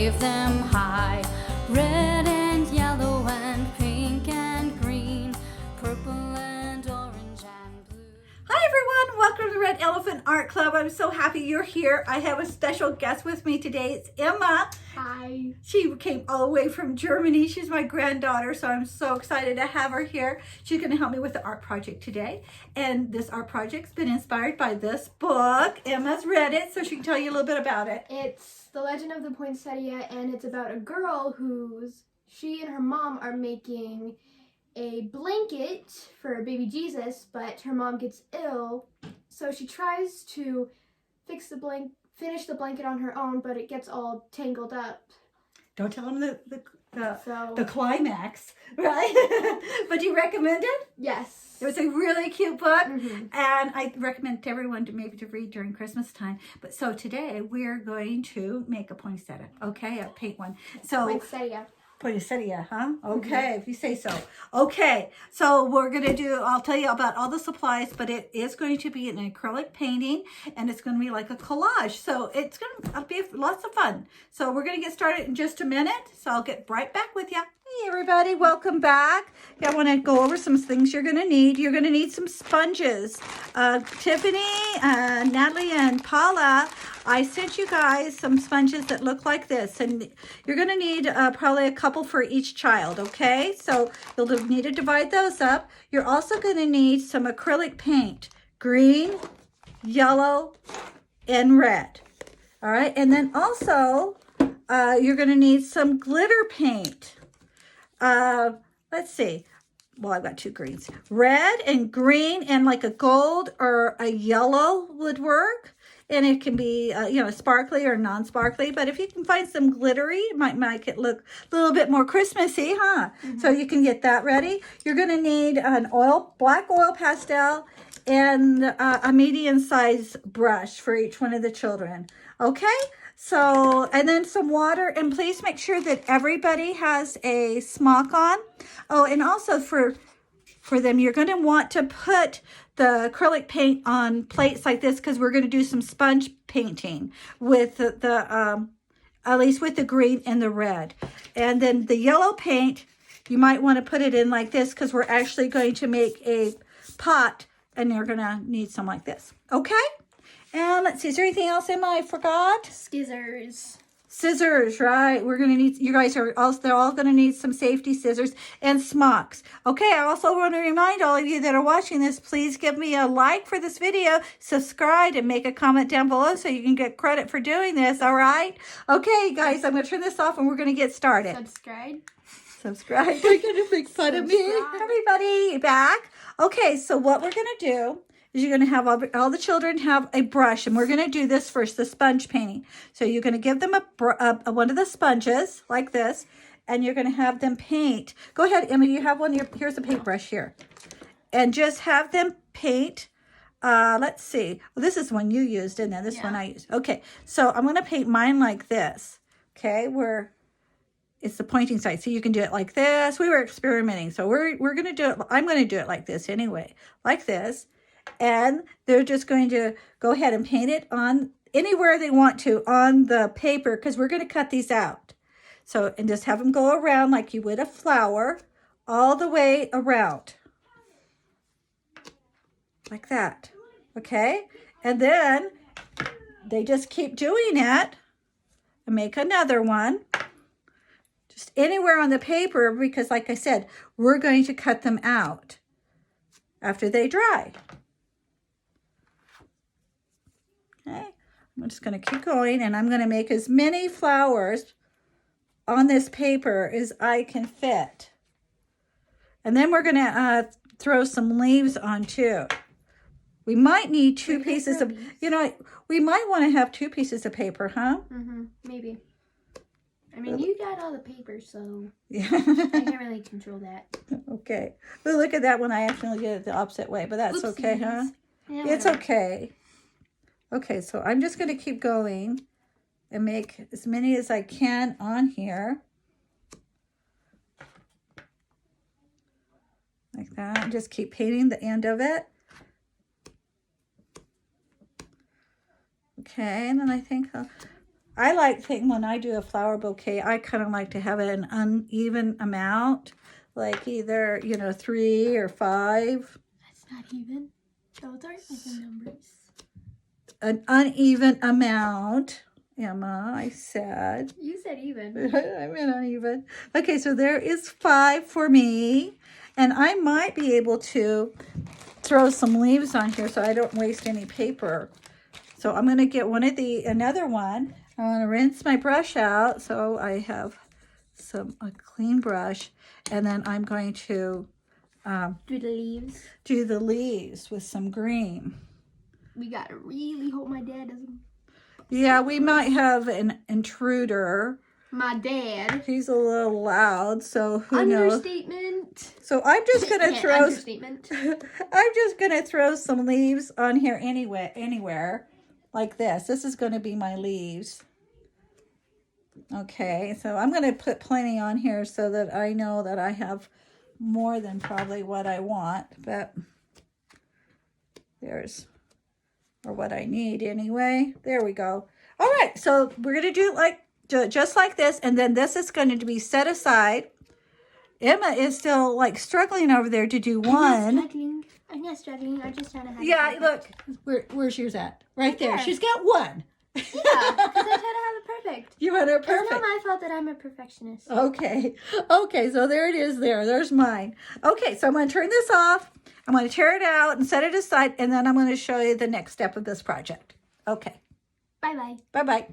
wave them high. Red and yellow and pink and green, purple and orange and blue. Hi everyone, welcome to the Red Elephant Art Club. I'm so happy you're here. I have a special guest with me today. It's Emma. Hi. She came all the way from Germany. She's my granddaughter, so I'm so excited to have her here. She's going to help me with the art project today. And this art project's been inspired by this book. Emma's read it, so she can tell you a little bit about it. It's The Legend of the Poinsettia, and it's about a girl she and her mom are making a blanket for baby Jesus, but her mom gets ill, so she tries to finish the blanket on her own, but it gets all tangled up. Don't tell them So the climax, right? But you recommend it? yes. It was a really cute book, Mhm. and I recommend to everyone to maybe to read during Christmas time. But so today we're going to make a poinsettia, okay? A paint one. So Poinsettia. poinsettia, huh? Okay, if you say so. Okay, so we're gonna I'll tell you about all the supplies, but it is going to be an acrylic painting, and it's gonna be like a collage. So it'll be lots of fun. So we're gonna get started in just a minute. So I'll get right back with you. Hey everybody, welcome back. I want to go over some things you're going to need. You're going to need some sponges. Tiffany, Natalie, and Paula, I sent you guys some sponges that look like this. And you're going to need probably a couple for each child, okay? So you'll need to divide those up. You're also going to need some acrylic paint. Green, yellow, and red. All right, and then also you're going to need some glitter paint. Let's see. Well, I've got two greens. Red and green and like a gold or a yellow would work. And it can be, sparkly or non-sparkly. But if you can find some glittery, it might make it look a little bit more Christmassy, huh? Mm-hmm. So you can get that ready. You're going to need an black oil pastel and a medium-sized brush for each one of the children. Okay? So, and then some water, and please make sure that everybody has a smock on. Oh, and also for them, you're going to want to put the acrylic paint on plates like this because we're going to do some sponge painting with at least with the green and the red. And then the yellow paint, you might want to put it in like this because we're actually going to make a pot, and you're going to need some like this. Okay? And let's see, is there anything else, Emma, I forgot? Scissors. Scissors, right. We're going to need, you guys they're all going to need some safety scissors and smocks. Okay, I also want to remind all of you that are watching this, please give me a like for this video, subscribe, and make a comment down below so you can get credit for doing this, all right? Okay, guys, I'm going to turn this off and we're going to get started. Subscribe. They're going to make fun of me. Everybody, back. Okay, so what we're going to do is you're going to have all the children have a brush, and we're going to do this first, the sponge painting. So you're going to give them one of the sponges like this, and you're going to have them paint. Go ahead, Emma, you have one. Here's a paintbrush here. And just have them paint. Let's see. Well, this is one you used, and then this one I used. Okay, so I'm going to paint mine like this. Okay, where it's the pointing side. So you can do it like this. We were experimenting, so we're going to do it. I'm going to do it like this anyway, like this. And they're just going to go ahead and paint it on anywhere they want to on the paper because we're going to cut these out. So, and just have them go around like you would a flower all the way around. Like that. Okay? And then they just keep doing it and make another one. Just anywhere on the paper because, like I said, we're going to cut them out after they dry. Okay, I'm just going to keep going, and I'm going to make as many flowers on this paper as I can fit. And then we're going to throw some leaves on too. We might need two pieces of, we might want to have two pieces of paper, huh? Mm-hmm, maybe. I mean, you got all the paper, so yeah. I can't really control that. Okay. But look at that one. I actually did it the opposite way, but that's Oopsies. Okay, huh? Yeah, it's okay. Okay, so I'm just going to keep going and make as many as I can on here. Like that. And just keep painting the end of it. Okay, and then I think I like thinking when I do a flower bouquet, I kind of like to have an uneven amount, like either, 3 or 5. That's not even. Those aren't even numbers. An uneven amount, Emma, I said. You said even. I meant uneven. Okay, so there is 5 for me. And I might be able to throw some leaves on here so I don't waste any paper. So I'm going to get another one. I want to rinse my brush out so I have a clean brush. And then I'm going to Do the leaves. do the leaves with some green. We gotta really hope my dad doesn't. Yeah, we might have an intruder. My dad. He's a little loud, so who knows? Understatement. So I'm just gonna Yeah, throw. understatement. I'm just gonna throw some leaves on here anywhere, like this. This is gonna be my leaves. Okay, so I'm gonna put plenty on here so that I know that I have more than probably what I want, but or what I need anyway. There we go. All right, so we're gonna do just like this, and then this is going to be set aside. Emma is still like struggling over there to do one. I'm not struggling. I'm just trying to have. Yeah, look, where's yours at? Right there. She's got one. Yeah, because I try to have it perfect. You want her It's perfect. not my fault that I'm a perfectionist. Okay, so there it is. There's mine. Okay, so I'm going to turn this off. I'm going to tear it out and set it aside, and then I'm going to show you the next step of this project. Okay. Bye bye. Bye-bye.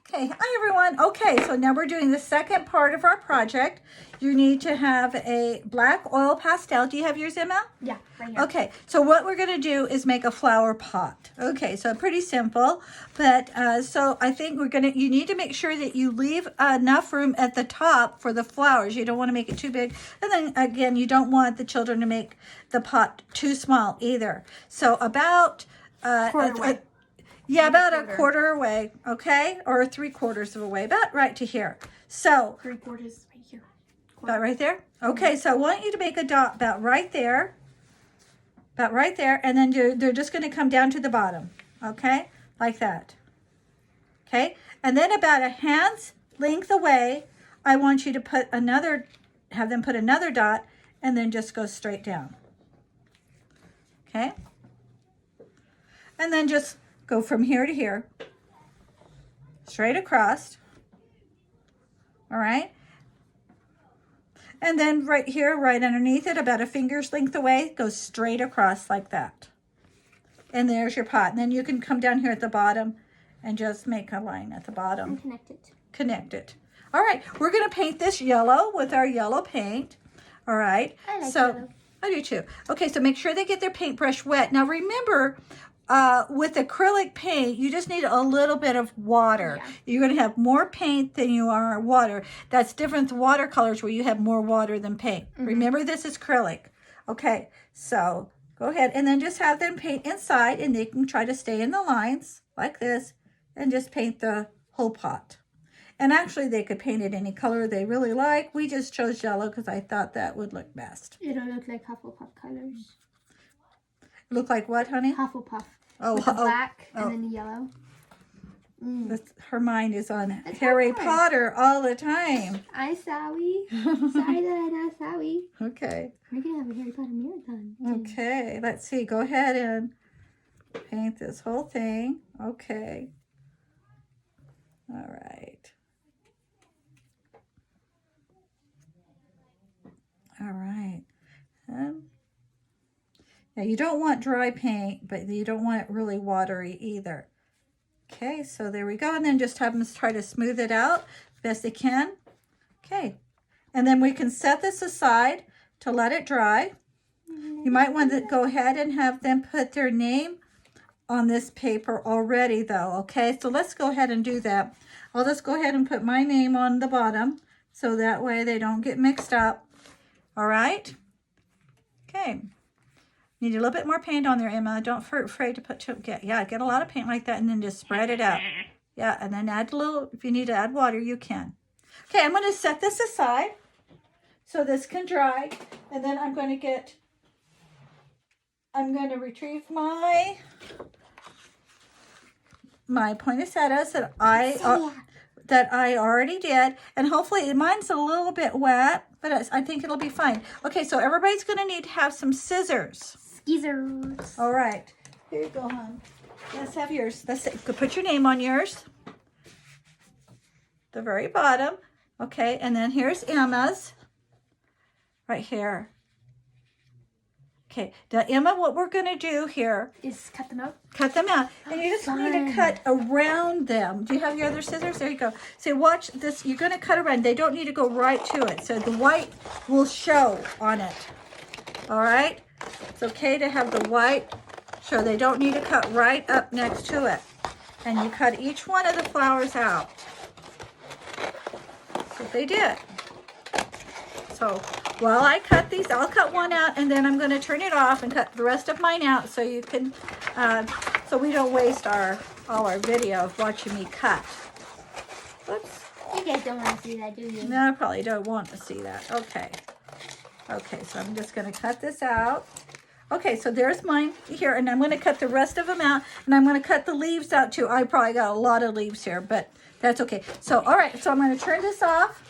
Okay, hi everyone. Okay, so now we're doing the second part of our project. You need to have a black oil pastel. Do you have yours, Emma? Yeah, right here. Okay, so what we're going to do is make a flower pot. Okay, so pretty simple, but so I think you need to make sure that you leave enough room at the top for the flowers. You don't want to make it too big. And then again, you don't want the children to make the pot too small either. So about Quarter yeah, about a quarter away, okay? Or 3/4 of a way, about right to here. So 3/4 right here. about right there? Okay, so I want you to make a dot about right there. About right there, and then they're just going to come down to the bottom, okay? Like that. Okay? And then about a hand's length away, I want you to have them put another dot, and then just go straight down. Okay? And then just go from here to here, straight across. All right? And then right here, right underneath it, about a finger's length away, go straight across like that. And there's your pot. And then you can come down here at the bottom and just make a line at the bottom. And connect it. Connect it. All right, we're going to paint this yellow with our yellow paint. All right. I like so yellow. I do too. Okay, so make sure they get their paintbrush wet. Now remember, with acrylic paint, you just need a little bit of water. Yeah. You're going to have more paint than you are water. That's different with watercolors where you have more water than paint. Mm-hmm. Remember, this is acrylic. Okay, so go ahead and then just have them paint inside, and they can try to stay in the lines like this and just paint the whole pot. And actually, they could paint it any color they really like. We just chose yellow because I thought that would look best. It'll look like Hufflepuff colors. Look like what, honey? Hufflepuff. Oh, with the black and then the yellow. Her mind is on Harry Potter all the time. I'm sorry. Sorry that I'm not sorry. Okay. We're going to have a Harry Potter marathon. Okay, let's see. Go ahead and paint this whole thing. Okay. All right. All right. Now you don't want dry paint, but you don't want it really watery either. Okay, so there we go. And then just have them try to smooth it out best they can. Okay. And then we can set this aside to let it dry. You might want to go ahead and have them put their name on this paper already though. Okay, so let's go ahead and do that. I'll just go ahead and put my name on the bottom so that way they don't get mixed up. All right. Okay. Need a little bit more paint on there, Emma. Don't be afraid to get a lot of paint like that and then just spread it out. Yeah, and then add a little, if you need to add water, you can. Okay, I'm going to set this aside so this can dry. And then I'm going to retrieve my my poinsettias that I already did, and hopefully mine's a little bit wet, but I think it'll be fine. Okay, so everybody's going to need to have some scissors. Scissors. All right, here you go, hon. Let's have yours. Let's put your name on yours. The very bottom. Okay, and then here's Emma's. Right here. Okay, now Emma, what we're going to do here Is cut them out. cut them out, and you just need to cut around them. Do you have your other scissors? There you go. So watch this. You're going to cut around. They don't need to go right to it, so the white will show on it. All right? It's okay to have the white show. They don't need to cut right up next to it. And you cut each one of the flowers out. That's what they did. So while I cut these, I'll cut one out, and then I'm going to turn it off and cut the rest of mine out so you can, so we don't waste all our video of watching me cut. Whoops. You guys don't want to see that, do you? No, I probably don't want to see that. Okay. Okay, so I'm just going to cut this out. Okay, so there's mine here, and I'm going to cut the rest of them out, and I'm going to cut the leaves out too. I probably got a lot of leaves here, but that's okay. So, all right, so I'm going to turn this off.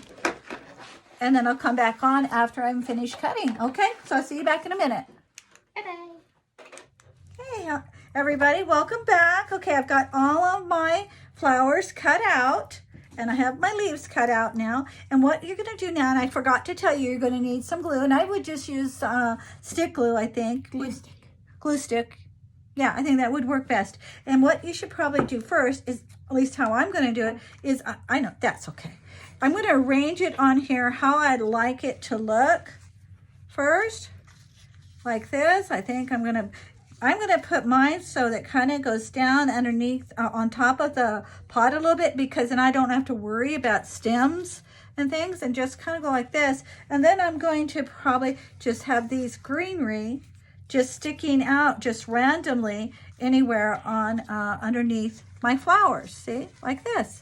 And then I'll come back on after I'm finished cutting. Okay, so I'll see you back in a minute. Bye-bye. Hey, everybody, welcome back. Okay, I've got all of my flowers cut out, and I have my leaves cut out now. And what you're going to do now, and I forgot to tell you, you're going to need some glue. And I would just use stick glue, I think. Glue stick. Glue stick. Yeah, I think that would work best. And what you should probably do first is, at least how I'm going to do it, is, I know, that's okay. I'm going to arrange it on here how I'd like it to look first, like this. I think I'm going to put mine so that kind of goes down underneath, on top of the pot a little bit, because then I don't have to worry about stems and things, and just kind of go like this. And then I'm going to probably just have these greenery just sticking out just randomly anywhere on underneath my flowers. See, like this.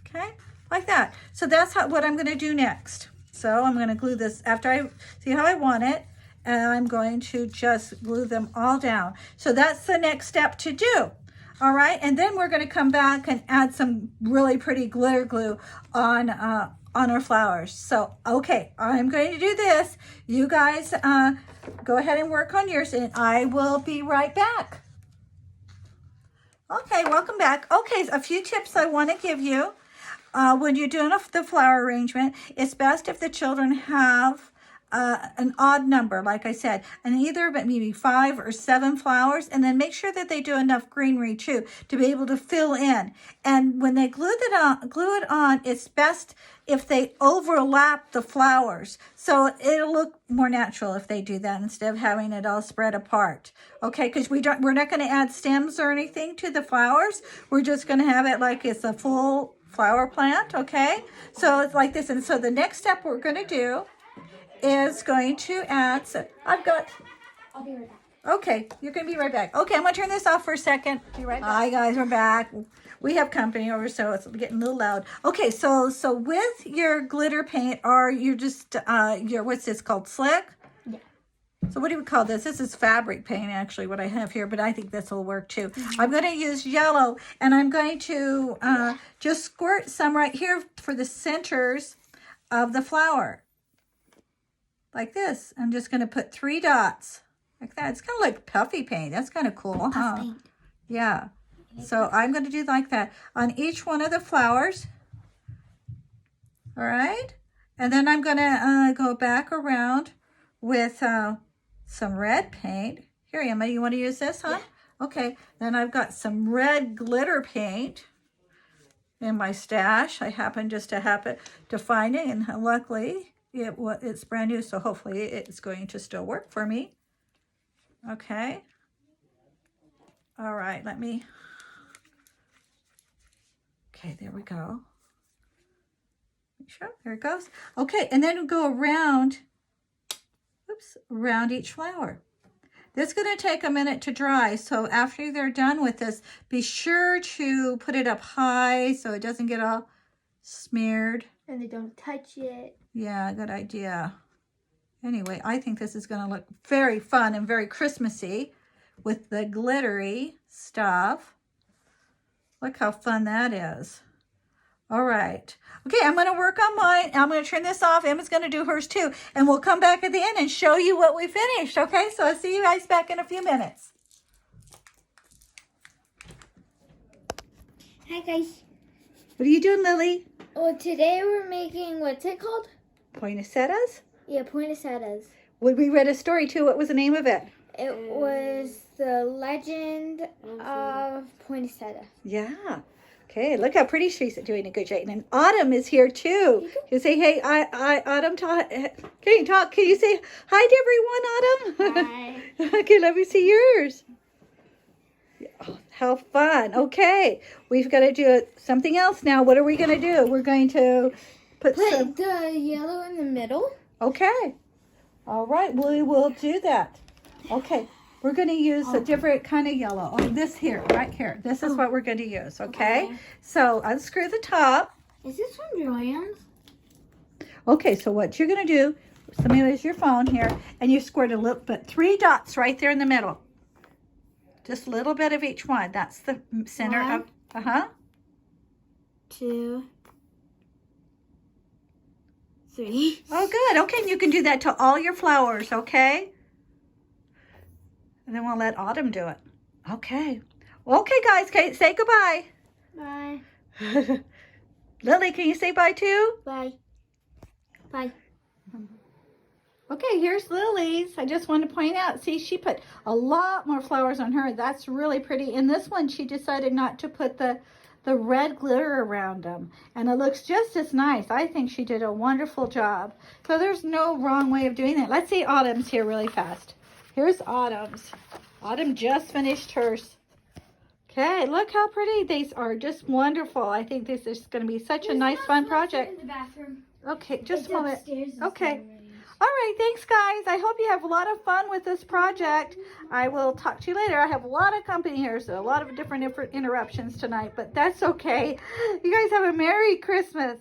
Okay. Like that. So that's what I'm going to do next. So I'm going to glue this after I see how I want it, and I'm going to just glue them all down. So that's the next step to do. All right, and then we're going to come back and add some really pretty glitter glue on our flowers. So okay, I'm going to do this. You guys go ahead and work on yours, and I will be right back. Okay, welcome back. Okay, a few tips I want to give you. When you're doing the flower arrangement, it's best if the children have an odd number, like I said, and either maybe 5 or 7 flowers, and then make sure that they do enough greenery too to be able to fill in. And when they glue it on, it's best if they overlap the flowers, so it'll look more natural if they do that instead of having it all spread apart. Okay, because we're not going to add stems or anything to the flowers. We're just going to have it like it's a full flower plant. Okay, so it's like this. And so the next step we're going to do is going to add, so I'll be right back. Okay, you're going to be right back. Okay, I'm going to turn this off for a second. Be right back. Hi guys, we're back. We have company over, so it's getting a little loud. Okay, so with your glitter paint, or you're just your, what's this called, slick? Yeah. So what do we call this? This is fabric paint, actually, what I have here, but I think this will work too. Mm-hmm. I'm going to use yellow, and I'm going to just squirt some right here for the centers of the flower. Like this. I'm just going to put 3 dots like that. It's kind of like puffy paint. That's kind of cool, huh? Puff paint. Yeah. So I'm going to do like that on each one of the flowers. All right. And then I'm going to go back around with some red paint. Here, Emma, you want to use this, huh? Yeah. Okay. Then I've got some red glitter paint in my stash. I happen to find it, and luckily it's brand new, so hopefully it's going to still work for me. Okay. All right, okay, there we go. Sure, there it goes. Okay, and then we'll go around, around each flower. This is going to take a minute to dry, so after they're done with this, be sure to put it up high so it doesn't get all smeared. And they don't touch it. Yeah, good idea. Anyway, I think this is going to look very fun and very Christmassy with the glittery stuff. Look how fun that is. All right. Okay, I'm going to work on mine. I'm going to turn this off. Emma's going to do hers too. And we'll come back at the end and show you what we finished. Okay, so I'll see you guys back in a few minutes. Hi guys. What are you doing, Lily? Well, today we're making, what's it called? Poinsettias? Yeah, poinsettias. When we read a story too, what was the name of it? It was the legend of Poinsettia. Yeah. Okay, look how pretty she's doing a good job. And Autumn is here too. You say, hey, Autumn, talk. Can you talk? Can you say hi to everyone, Autumn? Hi. Okay, let me see yours. Oh, how fun. Okay, we've got to do something else now. What are we going to do? We're going to put some... the yellow in the middle. Okay. All right, we will do that. Okay, we're going to use a different kind of yellow. Oh, this here, right here. This is what we're going to use, okay? So unscrew the top. Is this from Joann's? Okay, so what you're going to do, somebody use your phone here, and you squirt a little bit, 3 dots right there in the middle. Just a little bit of each one. That's the center of, 2, 3. Oh, good. Okay, and you can do that to all your flowers, okay? And then we'll let Autumn do it. Okay. Okay, guys, say goodbye. Bye. Lily, can you say bye too? Bye. Bye. Okay, here's Lily's. I just want to point out, see, she put a lot more flowers on her. That's really pretty. In this one, she decided not to put the red glitter around them. And it looks just as nice. I think she did a wonderful job. So there's no wrong way of doing that. Let's see Autumn's here really fast. Here's Autumn's. Autumn just finished hers. Okay, look how pretty. These are just wonderful. I think this is going to be such a nice, fun project. In the bathroom. Okay, just a moment. Okay. Okay. All right, thanks, guys. I hope you have a lot of fun with this project. I will talk to you later. I have a lot of company here, so a lot of different interruptions tonight, but that's okay. You guys have a Merry Christmas.